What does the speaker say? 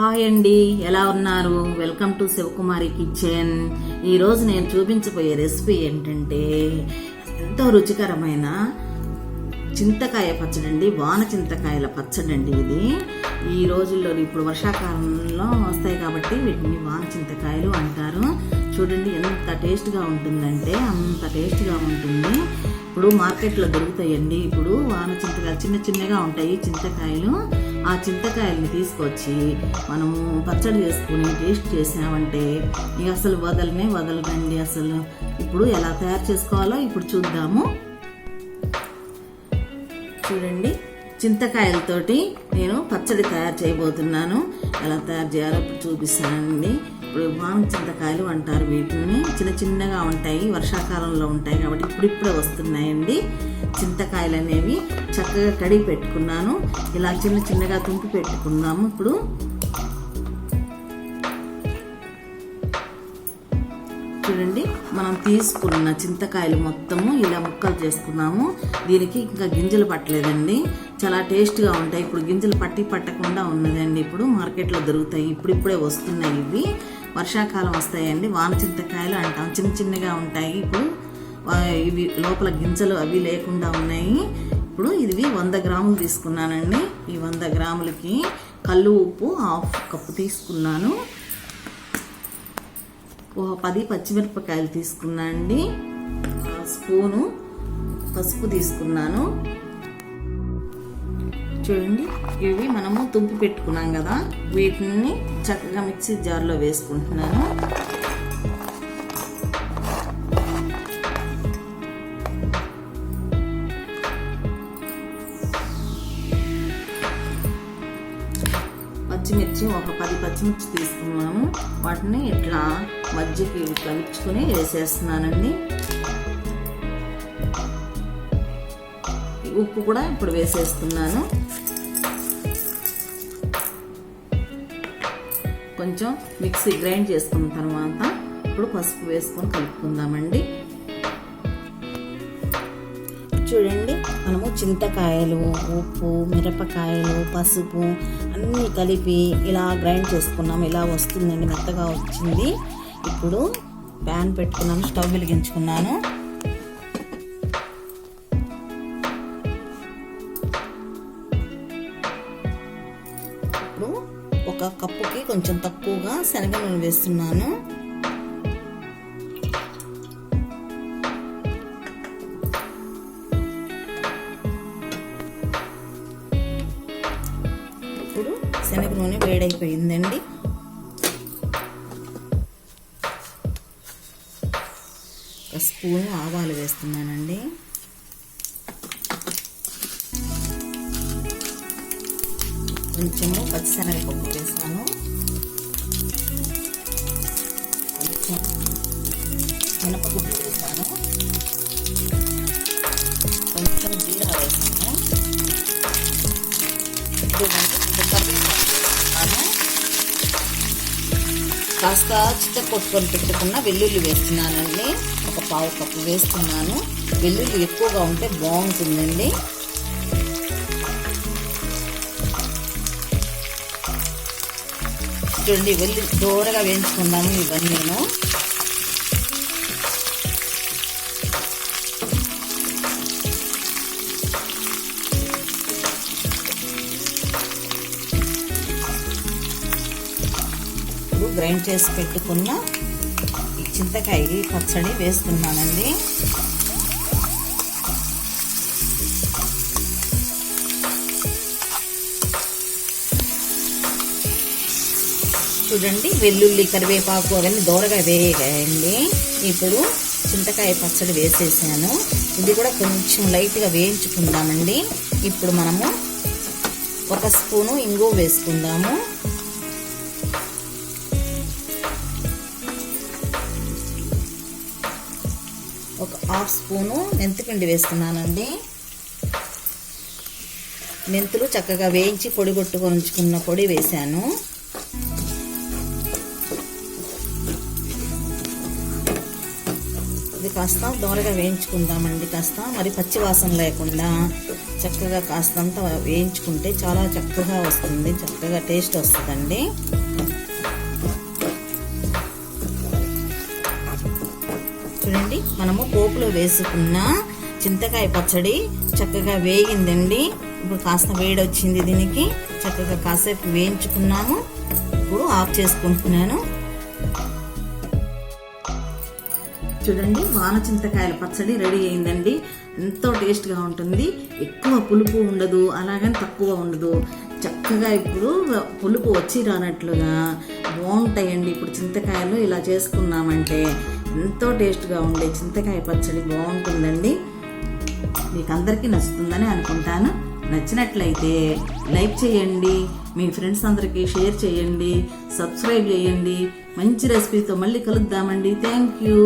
Hi అండి, ఎలా ఉన్నారు? Welcome to Sivakumari kitchen. ఈరోజు నేను చూపించబోయే రెసిపీ ఏంటంటే ఎంతో రుచికరమైన చింతకాయ పచ్చడి అండి. వాన చింతకాయల పచ్చడి అండి ఇది. ఈ రోజుల్లో ఇప్పుడు వర్షాకాలంలో వస్తాయి కాబట్టి వీటిని వాన చింతకాయలు అంటారు. చూడండి ఎంత టేస్ట్గా ఉంటుందంటే అంత టేస్ట్గా ఉంటుంది. ఇప్పుడు మార్కెట్లో దొరుకుతాయండి. ఇప్పుడు వాన చింతకాయలు చిన్న చిన్నగా ఉంటాయి చింతకాయలు. ఆ చింతకాయల్ని తీసుకొచ్చి మనము పచ్చడి చేసుకుని టేస్ట్ చేసామంటే ఇక అసలు వదలకండి. అసలు ఇప్పుడు ఎలా తయారు చేసుకోవాలో ఇప్పుడు చూద్దాము. చూడండి, చింతకాయలతోటి నేను పచ్చడి తయారు చేయబోతున్నాను. ఎలా తయారు చేయాలో ఇప్పుడు చూపిస్తానండి. ఇప్పుడు వాన చింతకాయలు అంటారు వీటిని. చిన్న చిన్నగా ఉంటాయి, వర్షాకాలంలో ఉంటాయి కాబట్టి ఇప్పుడిప్పుడే వస్తున్నాయండి. చింతకాయలు అనేవి చక్కగా కడిగి పెట్టుకున్నాను. ఇలా చిన్న చిన్నగా తుంపి పెట్టుకున్నాము. ఇప్పుడు చూడండి, మనం తీసుకున్న చింతకాయలు మొత్తము ఇలా ముక్కలు చేసుకున్నాము. దీనికి ఇంకా గింజలు పట్టలేదండి, చాలా టేస్ట్గా ఉంటాయి. ఇప్పుడు గింజలు పట్టకుండా ఉన్నదండి. ఇప్పుడు మార్కెట్లో దొరుకుతాయి, ఇప్పుడిప్పుడే వస్తున్నాయి. ఇవి వర్షాకాలం వస్తాయండి. వాన చింతకాయలు అంటాం, చిన్న చిన్నగా ఉంటాయి. ఇప్పుడు ఇవి లోపల గింజలు అవి లేకుండా ఉన్నాయి. ఇప్పుడు ఇది 100 గ్రాములు తీసుకున్నానండి. ఈ 100 గ్రాములకి కల్లు ఉప్పు 1/2 కప్పు తీసుకున్నాను. 10 పచ్చిమిరపకాయలు తీసుకున్నానండి. స్పూను పసుపు తీసుకున్నాను. చూడండి, ఇవి మనము తుంపి పెట్టుకున్నాం కదా, వీటిని చక్కగా మిక్సీ జార్లో వేసుకుంటున్నాను. పచ్చిమిర్చి 10 పచ్చిమిర్చి తీసుకున్నాము. వాటిని ఇట్లా మధ్యకి కలుపుకొని వేసేస్తున్నానండి. ఉప్పు కూడా ఇప్పుడు వేసేస్తున్నాను. కొంచెం మిక్సీ గ్రైండ్ చేసుకున్న తర్వాత ఇప్పుడు పసుపు వేసుకొని కలుపుకుందామండి. చూడండి, మనము చింతకాయలు, ఉప్పు, మిరపకాయలు, పసుపు అన్నీ కలిపి ఇలా గ్రైండ్ చేసుకున్నాము. ఇలా వస్తుందండి, మెత్తగా వచ్చింది. ఇప్పుడు ప్యాన్ పెట్టుకున్నాను, స్టవ్ వెలిగించుకున్నాను. ఇప్పుడు 1 కప్పుకి కొంచెం తక్కువగా శనగ నూనె వేస్తున్నాను. ఇప్పుడు శనగ నూనె వేడైపోయిందండి. ఒక స్పూను ఆవాలు వేస్తున్నానండి. కొంచెము పచ్చిశనగపప్పు వేసాను. కొంచెం మినపగుళ్ళు వేసాను. కొంచెం జీరా వేసాను. కాస్త చిత్తకొట్టుకొని పెట్టుకున్న వెల్లుల్లి వేస్తున్నానండి. 1/4 కప్పు వేస్తున్నాను. వెల్లుల్లి ఎక్కువగా ఉంటే బాగుంటుందండి. చూడండి, వెల్లుల్లి దూరగా వేయించుకుందాము ఇవన్నీ. ఇప్పుడు గ్రైండ్ చేసి పెట్టుకున్న ఈ చింతకాయ పచ్చడి వేస్తున్నానండి. చూడండి, వెల్లుల్లి, కరివేపాకు అవన్నీ దూరగా వేయగాయండి. ఇప్పుడు చింతకాయ పచ్చడి వేసేసాను. ఇది కూడా కొంచెం లైట్గా వేయించుకుందామండి. ఇప్పుడు మనము 1 స్పూను ఇంగువ వేసుకుందాము. ఒక 1/2 స్పూను మెంతిపిండి వేస్తున్నానండి. మెంతులు చక్కగా వేయించి పొడి కొట్టుకొని ఉంచుకున్న పొడి వేసాను. ఇది కాస్త దోరగా వేయించుకుందామండి. కాస్త మరి పచ్చివాసన లేకుండా చక్కగా కాస్తంత వేయించుకుంటే చాలా చక్కగా వస్తుంది, చక్కగా టేస్ట్ వస్తుందండి. చూడండి, మనము పోపులో వేసుకున్న చింతకాయ పచ్చడి చక్కగా వేగిందండి. ఇప్పుడు కాస్త వేడి వచ్చింది దీనికి. చక్కగా కాసేపు వేయించుకున్నాము. ఇప్పుడు ఆఫ్ చేసుకుంటున్నాను. చూడండి, వాన చింతకాయల పచ్చడి రెడీ అయిందండి. ఎంతో టేస్ట్గా ఉంటుంది. ఎక్కువ పులుపు ఉండదు, అలాగని తక్కువ ఉండదు. చక్కగా ఇప్పుడు పులుపు వచ్చి రానట్లుగా బాగుంటాయండి. ఇప్పుడు చింతకాయలు ఇలా చేసుకున్నామంటే ఎంతో టేస్ట్గా ఉండే చింతకాయ పచ్చడి బాగుంటుందండి. మీకు అందరికీ నచ్చుతుందని అనుకుంటాను. నచ్చినట్లయితే లైక్ చేయండి, మీ ఫ్రెండ్స్ అందరికీ షేర్ చేయండి, సబ్స్క్రైబ్ చేయండి. మంచి రెసిపీతో మళ్ళీ కలుద్దామండి. Thank you.